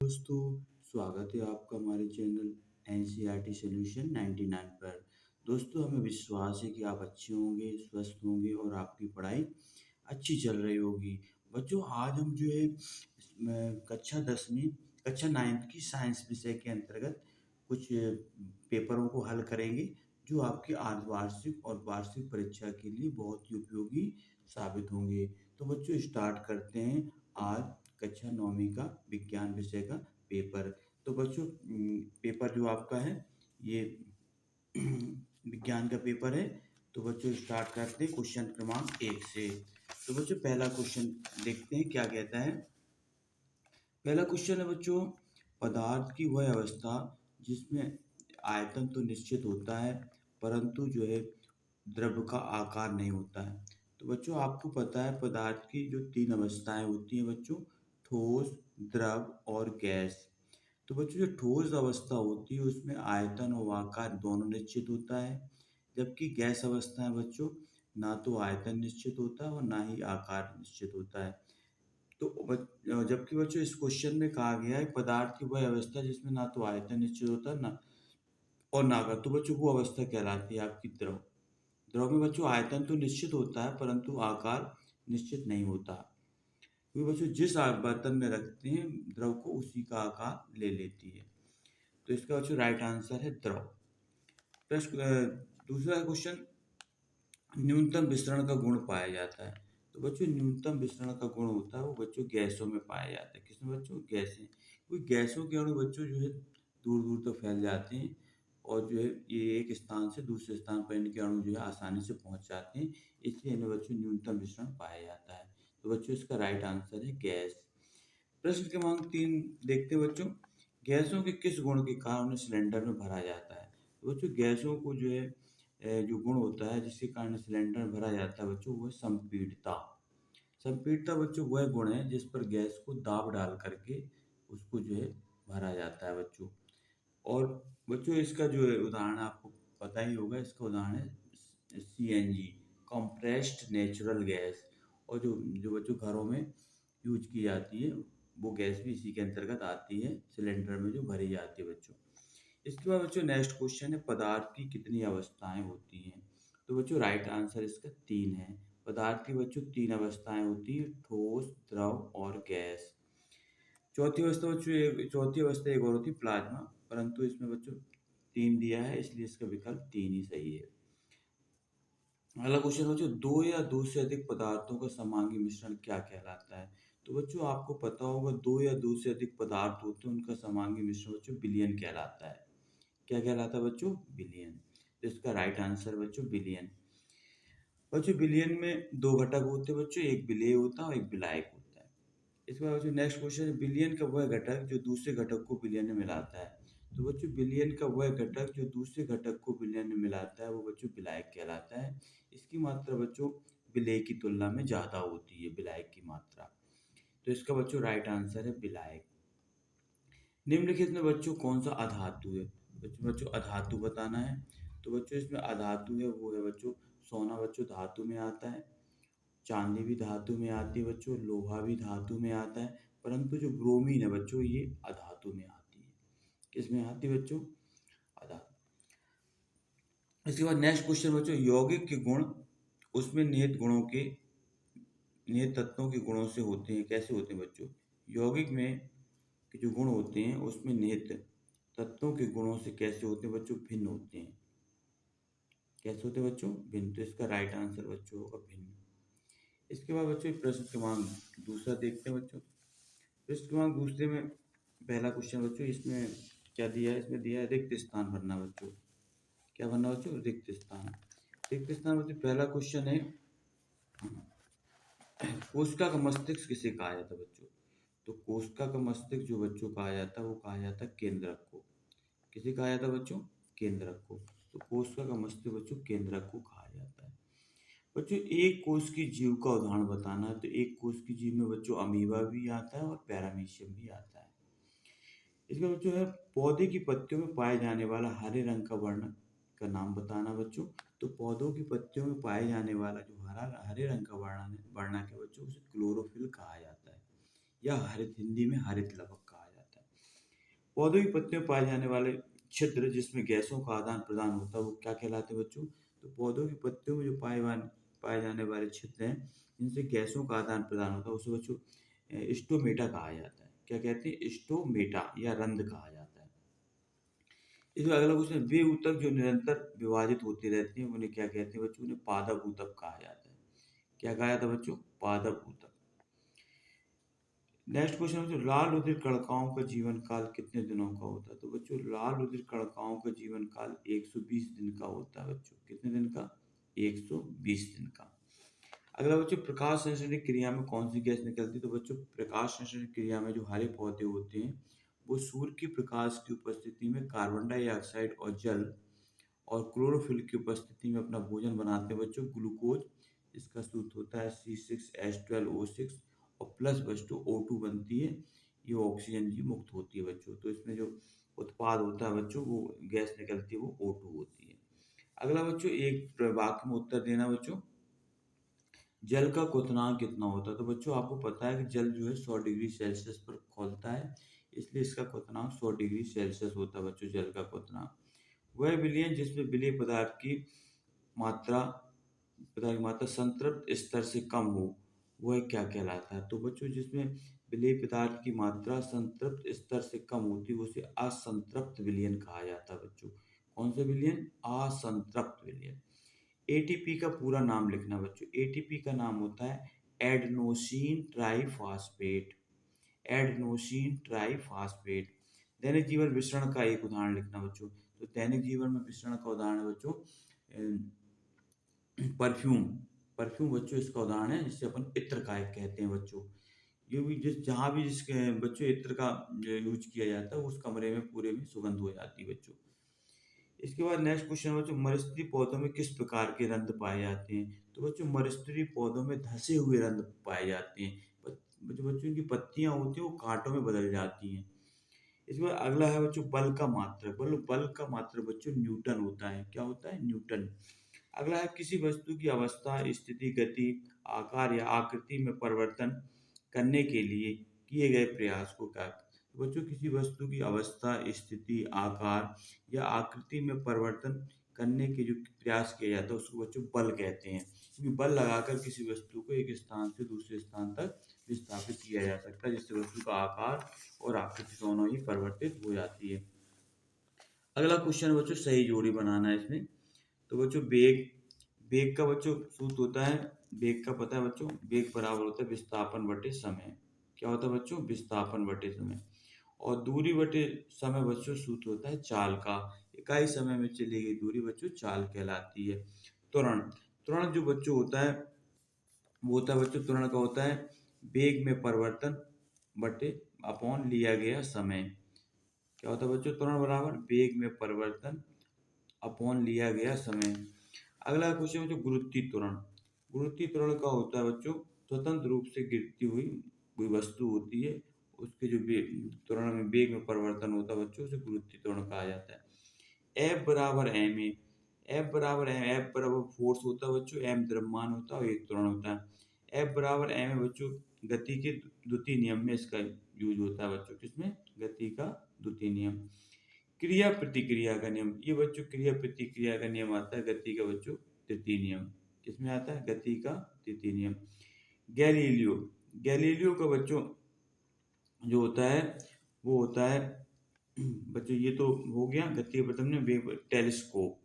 दोस्तों, स्वागत है आपका हमारे चैनल एनसीईआरटी सॉल्यूशन 99 पर। दोस्तों, हमें विश्वास है कि आप अच्छे होंगे, स्वस्थ होंगे और आपकी पढ़ाई अच्छी चल रही होगी। बच्चों, आज हम जो है कक्षा 10वीं कक्षा 9th की साइंस विषय के अंतर्गत कुछ पेपरों को हल करेंगे जो आपकी अर्धवार्षिक और वार्षिक परीक्षा के लिए बहुत ही उपयोगी साबित होंगे। तो बच्चों, स्टार्ट करते हैं आज कक्षा 9वीं का विज्ञान विषय का पेपर। तो बच्चों, पेपर जो आपका है ये विज्ञान का पेपर है। तो बच्चों, स्टार्ट करते हैं क्वेश्चन क्रमांक 1 से। तो बच्चों, पहला क्वेश्चन देखते हैं क्या कहता है। पहला क्वेश्चन है बच्चों, पदार्थ की वह अवस्था जिसमें आयतन तो निश्चित होता है परंतु जो है द्रव का आकार नहीं होता है। तो बच्चों, आपको पता है पदार्थ की जो 3 अवस्थाएं होती हैं बच्चों, ठोस, द्रव और गैस। तो बच्चों, जो ठोस अवस्था होती है उसमें आयतन और आकार दोनों निश्चित होता है, जबकि गैस अवस्था है बच्चों, ना तो आयतन निश्चित होता है और ना ही आकार निश्चित होता है। तो जबकि बच्चों इस क्वेश्चन में कहा गया है पदार्थ की वह अवस्था जिसमें ना तो आयतन निश्चित होता है ना और ना आकार। तो बच्चों, वो अवस्था कहलाती है आपकी द्रव। द्रव में बच्चों आयतन तो निश्चित होता है परंतु आकार निश्चित नहीं होता, क्योंकि बच्चों जिस बर्तन में रखते हैं द्रव को उसी का आकार ले लेती है। तो इसका बच्चों राइट आंसर है द्रव। प्रश्न दूसरा क्वेश्चन, न्यूनतम विसरण का गुण पाया जाता है। तो बच्चों, न्यूनतम विसरण का गुण होता है वो बच्चों गैसों में पाया जाता है। किसमें बच्चों? गैसें। क्योंकि गैसों के अणु बच्चों जो है दूर दूर तक फैल जाते हैं और जो है ये एक स्थान से दूसरे स्थान पर इनके अणु जो है आसानी से पहुंच जाते हैं, इसलिए इन्हें बच्चों न्यूनतम विसरण पाया जाता है। तो बच्चों, इसका राइट आंसर है गैस। प्रश्न क्रमांक 3 देखते हैं बच्चों, गैसों के किस गुण के कारण उन्हें सिलेंडर में भरा जाता है। तो बच्चों, गैसों को जो है जो गुण होता है जिसके कारण सिलेंडर में भरा जाता है बच्चों, वो है संपीड़ितता। संपीड़ितता बच्चों वह गुण है जिस पर गैस को दाब डाल करके उसको जो है भरा जाता है बच्चों। और बच्चों, इसका जो है उदाहरण आपको पता ही होगा, इसका उदाहरण है सीएनजी, कंप्रेस्ड नेचुरल गैस। और जो जो बच्चों घरों में यूज की जाती है वो गैस भी इसी के अंतर्गत आती है, सिलेंडर में जो भरी जाती है बच्चों। इसके बाद बच्चों नेक्स्ट क्वेश्चन है, पदार्थ की कितनी अवस्थाएं होती हैं। तो बच्चों राइट आंसर इसका 3 है। पदार्थ की बच्चों 3 अवस्थाएं होती है, ठोस, द्रव और गैस। चौथी अवस्था एक और होती है प्लाज्मा, परंतु इसमें बच्चों 3 दिया है इसलिए इसका विकल्प 3 ही सही है। अगला क्वेश्चन बच्चों, दो या दो से अधिक पदार्थों का समांगी मिश्रण क्या कहलाता है। तो बच्चों आपको पता होगा दो या दो से अधिक पदार्थ होते हैं उनका समांगी मिश्रण बच्चों विलयन कहलाता है। क्या कहलाता है बच्चों? विलयन। तो इसका राइट आंसर बच्चों विलयन। बच्चों, विलयन में 2 घटक होते हैं बच्चों, एक विलेय होता है और एक विलायक होता है। इसके बाद बच्चों नेक्स्ट क्वेश्चन है, विलयन का वह घटक जो दूसरे घटक को विलयन में मिलाता है। तो बच्चों, विलयन का वह घटक जो दूसरे घटक को विलयन में मिलाता है वो बच्चों विलायक कहलाता है। इसकी मात्रा बच्चों विलेय की तुलना में ज़्यादा होती है, विलायक की मात्रा। तो इसका बच्चों राइट आंसर है विलायक। निम्नलिखित में बच्चों कौन सा अधातु है। बच्चों अधातु बताना है। तो बच्चों इसमें अधातु है वो है बच्चों सोना बच्चों धातु में आता है, चांदी भी धातु में आती है बच्चों, लोहा भी धातु में आता है, परंतु जो ब्रोमीन है बच्चों ये अधातु में आती है। किसमें आती है बच्चों? अधातु। इसके बाद नेक्स्ट क्वेश्चन बच्चों, यौगिक के गुण उसमें निहित गुणों के निहित तत्वों के गुणों से होते हैं। कैसे होते हैं बच्चों? यौगिक में के जो गुण होते हैं उसमें निहित तत्वों के गुणों से कैसे होते हैं बच्चों? भिन्न होते हैं। कैसे होते हैं बच्चों? भिन्न। तो इसका राइट आंसर बच्चों होगा भिन्न। इसके बाद बच्चों प्रश्न क्रमांक दूसरा देखते हैं बच्चों। प्रश्न क्रमांक दूसरे में पहला क्वेश्चन बच्चों इसमें क्या दिया है? इसमें दिया है रिक्त स्थान भरना बच्चों। क्या भरना बच्चों? रिक्त स्थान। रिक्त स्थान बच्चों पहला क्वेश्चन है, कोशिका का मस्तिष्क किसे कहा जाता है बच्चों? तो कोशिका का मस्तिष्क जो बच्चों कहा जाता है वो कहा जाता है केंद्रक को। किसे कहा जाता है बच्चों? केंद्रक को। तो कोशिका का मस्तिष्क बच्चों केंद्रक को कहा जाता है। बच्चों एक कोश की जीव का उदाहरण बताना है। तो एक कोश की जीव में बच्चों अमीबा भी आता है और पैरामीशियम भी आता है। इसका बच्चों है पौधे की पत्तियों में पाए जाने वाला हरे रंग का वर्ण का नाम बताना बच्चों। तो पौधों की पत्तियों में पाए जाने वाला जो हरे रंग का वर्णक है बच्चों उसे क्लोरोफिल कहा जाता है या हरित हिंदी में हरित लवक कहा जाता है। पौधों की पत्तियों में पाए जाने वाले छिद्र जिसमें गैसों का आदान प्रदान होता है वो क्या कहलाते हैं बच्चों? तो पौधों की पत्तियों में जो पाए जाने वाले छिद्र हैं जिनसे गैसों का आदान प्रदान होता है उसे बच्चों स्टोमेटा कहा जाता है। क्या कहते हैं? स्टोमेटा या रंध्र कहा जाता है। इसमें अगला क्वेश्चन, वे ऊतक जो निरंतर विभाजित होते रहते हैं उन्हें क्या कहते हैं बच्चों? उन्हें पादप ऊतक कहा जाता है। क्या कहा जाता है बच्चों? पादप ऊतक। नेक्स्ट क्वेश्चन बच्चों, लाल रुधिर कणिकाओं का जीवन काल कितने दिनों का होता है? तो बच्चों लाल रुधिर कणिकाओं का जीवन काल 120 दिन का होता है बच्चों। कितने दिन का? 120 दिन का। अगला बच्चों, प्रकाश संश्लेषण क्रिया में कौन सी गैस निकलती है? तो बच्चों प्रकाश संश्लेषण क्रिया में जो हरे पौधे होते हैं वो सूर्य की प्रकाश की उपस्थिति में कार्बन डाइऑक्साइड और जल और क्लोरोफिल की उपस्थिति में अपना भोजन बनाते हैं बच्चों। ग्लूकोज, इसका सूत्र होता है C6H12O6 और प्लस बच्चों O2 बनती है, ये ऑक्सीजन जी मुक्त होती है बच्चों। तो इसमें जो उत्पाद होता है बच्चों वो गैस निकलती है वो O2 होती है। अगला बच्चों, एक वाक्य में उत्तर देना बच्चों, जल का क्वथनांक कितना होता है? तो बच्चों आपको पता है कि जल जो है 100 डिग्री सेल्सियस पर खौलता है, इसलिए इसका क्वथनांक 100 डिग्री सेल्सियस होता है बच्चों जल का क्वथनांक। वह विलयन जिसमें विलेय मात्रा पदार्थ की मात्रा संतृप्त स्तर से कम हो वह क्या कहलाता है? तो बच्चों जिसमें विलेय पदार्थ की मात्रा संतृप्त स्तर से कम होती है उसे असंतृप्त विलयन कहा जाता है बच्चों। कौन सा विलयन? असंतृप्त विलयन। एटीपी का पूरा नाम लिखना बच्चों। एटीपी का नाम होता है एडेनोसिन ट्राइफॉस्फेट। Adenosine triphosphate. दैनिक जीवन विसरण का एक उदाहरण लिखना बच्चों। तो दैनिक जीवन में विसरण का उदाहरण है बच्चों परफ्यूम। परफ्यूम बच्चों इसका उदाहरण है जिससे अपन इत्र काय कहते हैं बच्चों। ये भी जहाँ भी जिसके बच्चों इत्र का यूज किया जाता है उस कमरे में पूरे में सुगंध हो जाती है बच्चों। इसके बाद नेक्स्ट क्वेश्चन है बच्चों, मरीस्त्री पौधों में किस प्रकार के रंध्र पाए जाते हैं? तो बच्चों मरीस्त्री पौधों में धसे हुए रंध्र पाए जाते हैं। बच्चों की पत्तियां होती हैं वो कांटों में बदल जाती हैं। इसके बाद अगला है बच्चों बल का मात्रक। बल का मात्रक बच्चों न्यूटन होता है। क्या होता है? न्यूटन। अगला है किसी वस्तु की अवस्था, स्थिति, गति, आकार या आकृति में परिवर्तन करने के लिए किए गए प्रयास को क्या? तो बच्चों किसी वस्तु की अवस्था, स्थिति, आकार या आकृति में परिवर्तन करने के जो प्रयास किया जाता है उसको बच्चों बल कहते हैं। क्योंकि बल लगाकर किसी वस्तु को एक स्थान से दूसरे स्थान तक विस्थापित किया जा सकता है जिससे वस्तु का आकार और आकृति दोनों ही परिवर्तित हो जाती है। अगला क्वेश्चन बच्चों सही जोड़ी बनाना है इसमें। तो बच्चों बेग, बेग का बच्चों सूत्र होता है, बेग का पता है बच्चों, बेग बराबर होता है विस्थापन बटे समय। क्या होता है बच्चों? विस्थापन बटे समय। और दूरी बटे समय बच्चों सूत्र होता है चाल का। इकाई समय में चली गई दूरी बच्चों चाल कहलाती है। त्वरण, त्वरण जो बच्चों होता है वो होता है बच्चों, त्वरण का होता है वेग में परिवर्तन बटे अपॉन लिया गया समय। क्या होता है बच्चों? त्वरण बराबर वेग में परिवर्तन अपॉन लिया गया समय। अगला क्वेश्चन बच्चों गुरुत्वीय त्वरण। गुरुत्वीय त्वरण का होता है बच्चों स्वतंत्र रूप से गिरती हुई कोई वस्तु होती है उसके जो त्वरण में वेग में परिवर्तन होता है बच्चों उसे गुरुत्वीय त्वरण कहा जाता है। एफ बराबर एम ए। एफ बराबर एम, एफ बराबर फोर्स होता है बच्चों, एम द्रव्यमान होता है और एक त्वरण होता है। एफ बराबर एम है बच्चों गति के द्वितीय नियम में इसका यूज होता है बच्चों। किसमें? गति का द्वितीय नियम। क्रिया प्रतिक्रिया का नियम, ये बच्चों क्रिया प्रतिक्रिया का नियम आता है गति का बच्चों तृतीय नियम। किसमें आता है? गति का तृतीय नियम। गैलीलियो, गैलीलियो का बच्चों जो होता है वो होता है बच्चों, ये तो हो गया गति के प्रथम नियम। टेलीस्कोप,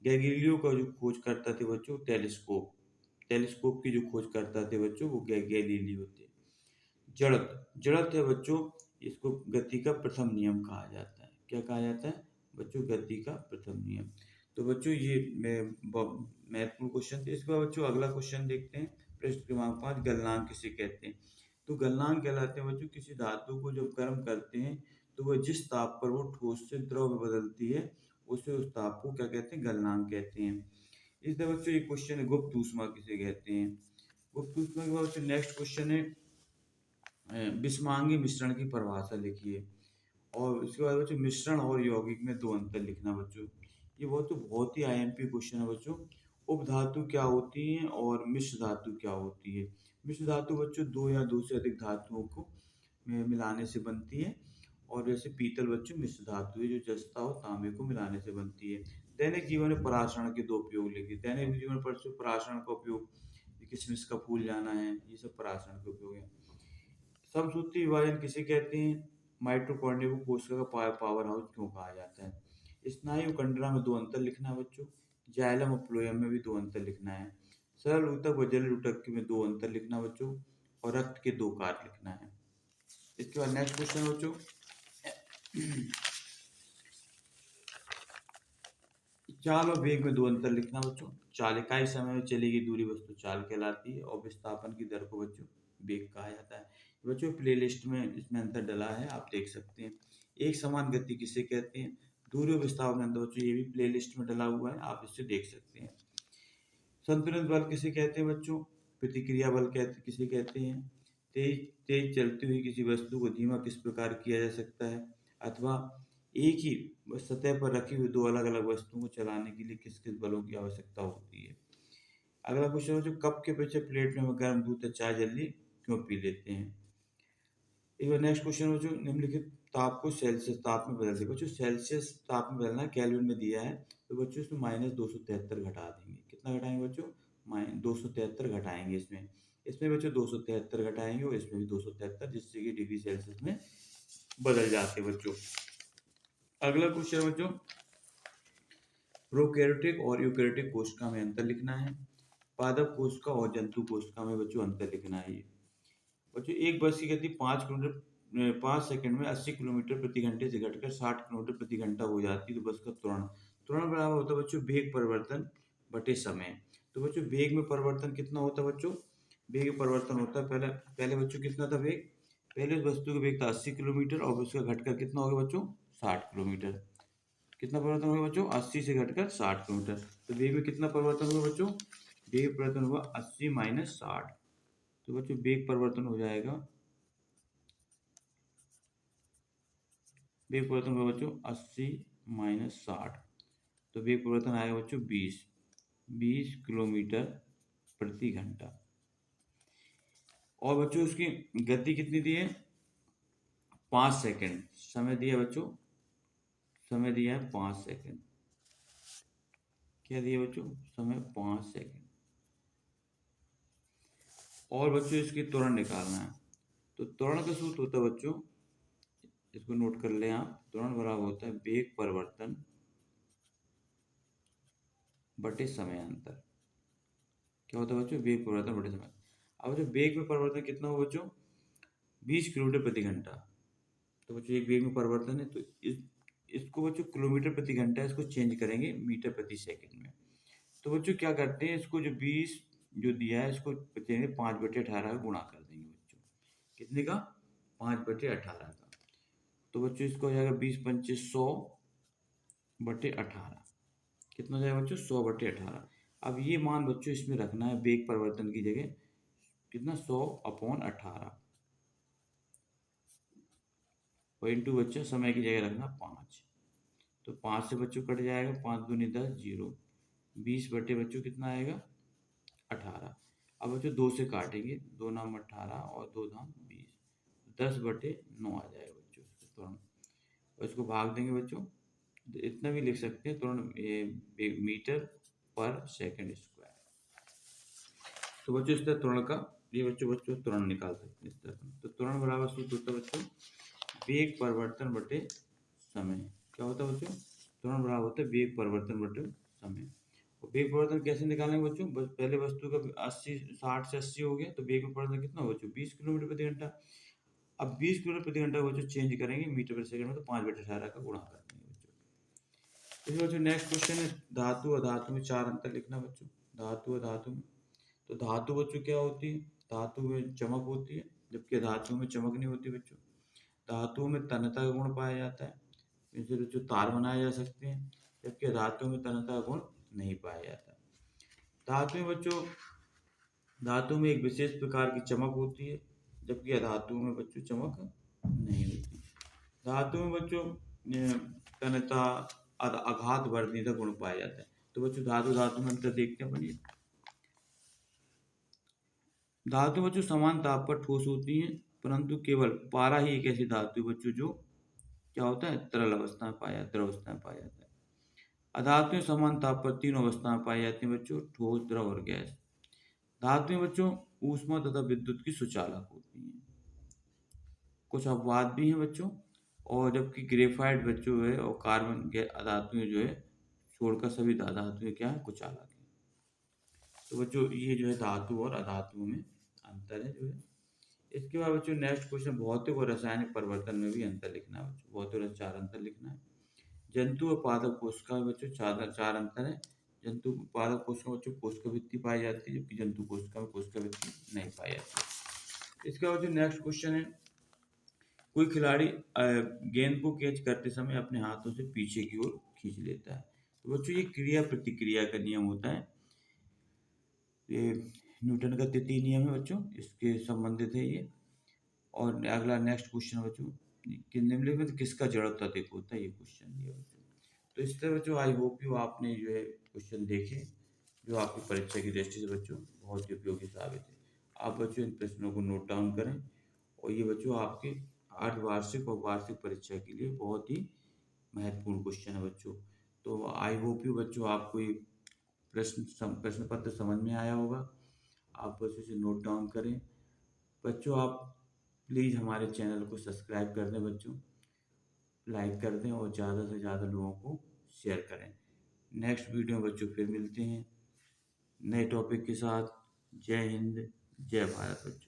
गैलीलियो का जो खोज करता थे बच्चों टेलीस्कोप, टेलीस्कोप की जो खोज करता थे बच्चों वो गैलीलियो थे। जड़त्व, जड़त्व है बच्चों इसको गति का प्रथम नियम कहा जाता है। क्या कहा जाता है बच्चों? गति का प्रथम नियम। तो बच्चों ये महत्वपूर्ण क्वेश्चन थे। इसके बाद बच्चों अगला क्वेश्चन देखते हैं। प्रश्न क्रमांक 5, गलनांक किसे कहते हैं? तो गलनांक कहलाते हैं बच्चों किसी धातु को जब गर्म करते हैं तो वह जिस ताप पर वो ठोस से द्रव में बदलती है उसे उस ताप को क्या कहते हैं? गलनांक कहते हैं। इस तरह बच्चों ये क्वेश्चन है गुप्त ऊष्मा किसे कहते हैं? गुप्त ऊष्मा के बाद बच्चों नेक्स्ट क्वेश्चन है विषमांगी मिश्रण की परिभाषा लिखिए। और उसके बाद बच्चों मिश्रण और यौगिक में दो अंतर लिखना बच्चों। ये बहुत ही आईएमपी क्वेश्चन है बच्चों। उपधातु क्या होती है और मिश्र धातु क्या होती है? मिश्र धातु बच्चों दो या दो से अधिक धातुओं को मिलाने से बनती है और जैसे पीतल बच्चों मिश्र धातु है जो जस्ता और तांबे को मिलाने से बनती है। दैनिक जीवन में पराशरण के दो उपयोग लिखिए। दैनिक जीवन पर पराशरण का उपयोग, किशमिश का फूल जाना है, ये सब पराशरण के उपयोग है। समसूत्री विभाजन किसे कहते हैं? माइटोकॉन्ड्रिया को कोशिका का पावर हाउस क्यों कहा जाता है? स्नायु कंडरा में दो अंतर लिखना है बच्चों। जाइलम और फ्लोएम में भी दो अंतर लिखना है। सरल ऊतक व जल ऊतक में दो अंतर लिखना बच्चों, और रक्त के दो कार्य लिखना है। इसके बाद नेक्स्ट क्वेश्चन बच्चों, चाल और वेग में दो अंतर लिखना बच्चों। चाल इकाई समय में चली गई दूरी वस्तु चाल कहलाती है, और विस्थापन की दर को बच्चों वेग कहा जाता है। बच्चों प्लेलिस्ट में इसमें अंतर डला है, आप देख सकते हैं। एक समान गति किसे कहते हैं? दूरी और विस्थापन अंतर बच्चों ये भी प्लेलिस्ट में डला हुआ है, आप इससे देख सकते हैं। संतुलित बल किसे कहते हैं बच्चों? प्रतिक्रिया बल किसे कहते हैं? तेज तेज चलती हुई किसी वस्तु को धीमा किस प्रकार किया जा सकता है? अथवा एक ही सतह पर रखी हुई दो अलग अलग वस्तुओं को चलाने के लिए किस किस बलों की आवश्यकता होती है? अगला क्वेश्चन है, जो कप के पीछे प्लेट में हम गर्म दूध या चाय जल्दी क्यों पी लेते हैं? एक बार नेक्स्ट क्वेश्चन हो, जो निम्नलिखित ताप को सेल्सियस ताप में बदल देगा। बच्चों सेल्सियस ताप में बदलना केल्विन में दिया है, तो बच्चों इसमें -273 घटा देंगे। कितना घटाएंगे बच्चों? -273 घटाएंगे इसमें। इसमें बच्चों 273 घटाएंगे और इसमें भी 273, जिससे कि डिग्री सेल्सियस में बदल जाते हैं बच्चों। अगला क्वेश्चन बच्चों, प्रोकैरियोटिक और यूकैरियोटिक कोशिका में अंतर लिखना है। पादप कोशिका और जंतु कोशिका में बच्चों अंतर लिखना है। बच्चों एक बस की गति 5 सेकंड में 80 किलोमीटर प्रति घंटे से घटकर 60 किलोमीटर प्रति घंटा हो जाती है, तो बस का त्वरण त्वरण बराबर होता है बच्चों वेग परिवर्तन बटे समय। तो बच्चों वेग में परिवर्तन कितना होता है बच्चों? वेग में परिवर्तन होता है, पहले पहले बच्चों कितना था वेग? पहले उस वस्तु का वेग था 80 किलोमीटर, और उसका घटकर कितना हो गया बच्चों? 60 किलोमीटर। कितना परिवर्तन हुआ बच्चों? 80 से घटकर 60 किलोमीटर। तो वेग में कितना परिवर्तन हुआ बच्चों? वेग परिवर्तन हुआ 80 माइनस 60। तो बच्चों वेग परिवर्तन हो जाएगा, वेग परिवर्तन होगा बच्चों 80 माइनस 60, तो वेग परिवर्तन आएगा बच्चों 20 किलोमीटर प्रति घंटा। और बच्चों उसकी गति कितनी दी है? 5 सेकंड। समय दिया बच्चों, समय दिया है 5 सेकंड। क्या दिया बच्चों? समय 5 सेकंड। और बच्चों इसकी त्वरण निकालना है, तो त्वरण का सूत्र होता है बच्चों, इसको नोट कर लें आप। त्वरण बराबर होता है वेग परिवर्तन बटे समय अंतर। क्या होता है बच्चों? वेग परिवर्तन बटे समय। अब जो वेग में परिवर्तन कितना हो बच्चों? 20 किलोमीटर प्रति घंटा। तो बच्चों एक वेग में परिवर्तन है, तो इसको बच्चों किलोमीटर प्रति घंटा, इसको चेंज करेंगे मीटर प्रति सेकंड में। तो बच्चों क्या करते हैं, इसको जो 20 जो दिया है, इसको 5/18 का गुणा कर देंगे बच्चों। कितने का? 5/18 का। तो बच्चों इसको हो जाएगा 20 पंचे 100/18। कितना हो जाएगा बच्चों? 100/18। अब ये मान बच्चों इसमें रखना है वेग परिवर्तन की जगह, कितना? 100/18, और इंटू बच्चों समय की जगह रखना 5। तो 5 से बच्चों कट जाएगा, 5 दूनी 10, 0। 20 बटे बच्चों कितना आएगा? 18। अब बच्चों 2 से काटेंगे, 2 नाम 18 और 2 धाम 20, 10/9 आ जाएगा बच्चों इसका त्वरण। और इसको भाग देंगे बच्चों, इतना भी लिख सकते हैं त्वरण मीटर पर सेकंड स्क्वायर। तो बच्चों इस तरह त्वरण का ये बच्चों त्वरण निकाल सकते हैं इस तरह। तो त्वरण बराबर सूत्र होता है बच्चों वेग परिवर्तन बटे समय। क्या होता है बच्चों? त्वरण बराबर होता है वेग परिवर्तन बटे समय। और वेग परिवर्तन कैसे निकालेंगे बच्चों? बस पहले वस्तु का 60 से 80 हो गया, तो वेग में परिवर्तन कितना हो बच्चों? 20 किलोमीटर प्रति घंटा। अब 20 किलोमीटर प्रति घंटा बच्चों चेंज करेंगे मीटर प्रति सेकंड में, तो 5/18 का गुणा कर देंगे बच्चों। इसमें बच्चों नेक्स्ट क्वेश्चन है, धातु और धातु में 4 अंतर लिखना बच्चों। धातु और धातु में, तो धातु बच्चों क्या होती है? धातु में चमक होती है, जबकि धातु में चमक नहीं होती बच्चों। धातुओं में तन्यता का गुण पाया जाता है, इनसे बच्चों तार बनाए जा सकते हैं, जबकि धातुओं में तन्यता का गुण नहीं पाया जाता। धातु में बच्चों, धातु में एक विशेष प्रकार की चमक होती है, जबकि अधातु में बच्चों चमक नहीं होती। धातु में बच्चों तन्यता आघात वर्धनीयता गुण पाया जाता है। तो बच्चों धातु धातु में अंतर देखते हैं अपन। धातु बच्चों समान ताप पर ठोस होती है, परंतु केवल पारा ही एक ऐसी धातु बच्चों जो क्या होता है, तरल अवस्था में पाया, द्रव अवस्था में पाया जाता है। अधातुएं समान ताप पर तीन अवस्था में पाई जाती हैं बच्चों, ठोस, द्रव और गैस। धातुएं बच्चों ऊष्मा तथा विद्युत की सुचालक होती हैं। कुछ अपवाद भी हैं बच्चों, और जबकि ग्रेफाइट बच्चों है और कार्बन धातुएं जो है छोड़कर सभी धातुएं क्या है, कुचालक है। तो बच्चों ये जो है धातु और अधातुओं में अंतर है जो है। इसके बाद बच्चों नेक्स्ट क्वेश्चन, भौतिक और रासायनिक परिवर्तन में भी अंतर लिखना है बच्चों। भौतिक और चार अंतर लिखना है। जंतु और पादप कोशिका में बच्चों चार चार अंतर है। जंतु पादप कोशिका में बच्चों कोशिकाभित्ति पाई जाती है, जबकि जंतु कोशिका में कोशिकाभित्ति नहीं पाई जाती। इसके बाद जो नेक्स्ट क्वेश्चन है, कोई खिलाड़ी गेंद को कैच करते समय अपने हाथों से पीछे की ओर खींच लेता है। तो बच्चों ये क्रिया प्रतिक्रिया का नियम होता है। ये न्यूटन का तृतीय नियम है बच्चों, इसके संबंधित है ये। और अगला नेक्स्ट क्वेश्चन बच्चों, कि निम्नलिखित में किसका जड़त्व अधिक होता है, ये क्वेश्चन दिया बच्चों। तो इस तरह बच्चों आई होप यू आपने जो है क्वेश्चन देखे, जो आपकी परीक्षा की दृष्टि से बच्चों बहुत ही उपयोगी साबित है। आप बच्चों इन प्रश्नों को नोट डाउन करें, और ये बच्चों आपके अर्धवार्षिक और वार्षिक परीक्षा के लिए बहुत ही महत्वपूर्ण क्वेश्चन है बच्चों। तो आई होप यू बच्चों आपको ये प्रश्न पत्र समझ में आया होगा। आप बस इसे नोट डाउन करें। बच्चों आप प्लीज़ हमारे चैनल को सब्सक्राइब कर दें बच्चों, लाइक कर दें और ज़्यादा से ज़्यादा लोगों को शेयर करें। नेक्स्ट वीडियो में बच्चों फिर मिलते हैं नए टॉपिक के साथ। जय हिंद, जय भारत बच्चों।